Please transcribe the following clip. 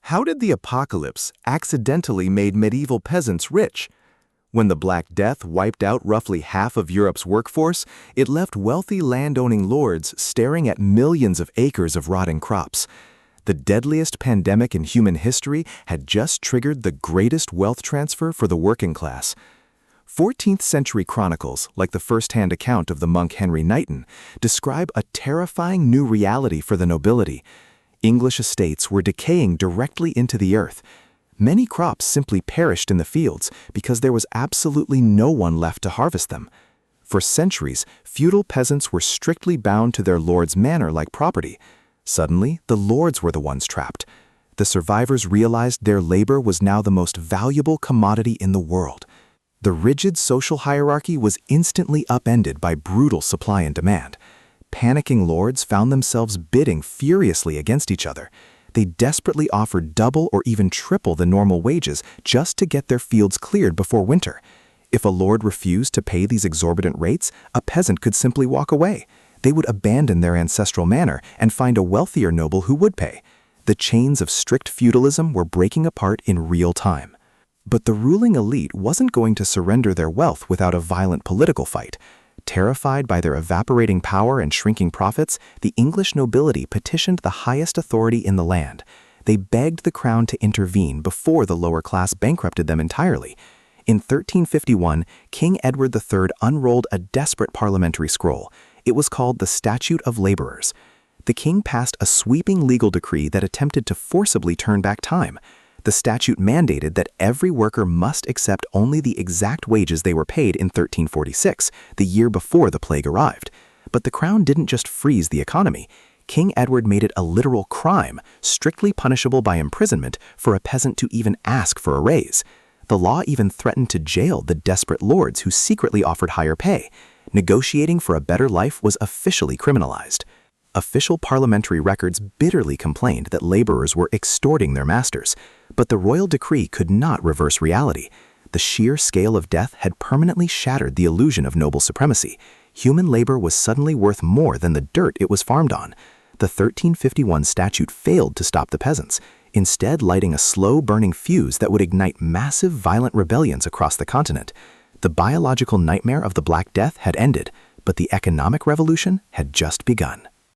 How did the apocalypse accidentally made medieval peasants rich? When the Black Death wiped out roughly half of Europe's workforce, it left wealthy landowning lords staring at millions of acres of rotting crops. The deadliest pandemic in human history had just triggered the greatest wealth transfer for the working class. 14th century chronicles, like the first-hand account of the monk Henry Knighton, describe a terrifying new reality for the nobility. English estates were decaying directly into the earth. Many crops simply perished in the fields because there was absolutely no one left to harvest them. For centuries, feudal peasants were strictly bound to their lord's manor-like property. Suddenly, the lords were the ones trapped. The survivors realized their labor was now the most valuable commodity in the world. The rigid social hierarchy was instantly upended by brutal supply and demand. Panicking lords found themselves bidding furiously against each other. They desperately offered double or even triple the normal wages just to get their fields cleared before winter. If a lord refused to pay these exorbitant rates, a peasant could simply walk away. They would abandon their ancestral manor and find a wealthier noble who would pay. The chains of strict feudalism were breaking apart in real time. But the ruling elite wasn't going to surrender their wealth without a violent political fight. Terrified by their evaporating power and shrinking profits, the English nobility petitioned the highest authority in the land. They begged the crown to intervene before the lower class bankrupted them entirely. In 1351, King Edward III unrolled a desperate parliamentary scroll. It was called the Statute of Laborers. The king passed a sweeping legal decree that attempted to forcibly turn back time. The statute mandated that every worker must accept only the exact wages they were paid in 1346, the year before the plague arrived. But the crown didn't just freeze the economy. King Edward made it a literal crime, strictly punishable by imprisonment, for a peasant to even ask for a raise. The law even threatened to jail the desperate lords who secretly offered higher pay. Negotiating for a better life was officially criminalized. Official parliamentary records bitterly complained that laborers were extorting their masters. But the royal decree could not reverse reality. The sheer scale of death had permanently shattered the illusion of noble supremacy. Human labor was suddenly worth more than the dirt it was farmed on. The 1351 statute failed to stop the peasants, instead lighting a slow-burning fuse that would ignite massive violent rebellions across the continent. The biological nightmare of the Black Death had ended, but the economic revolution had just begun.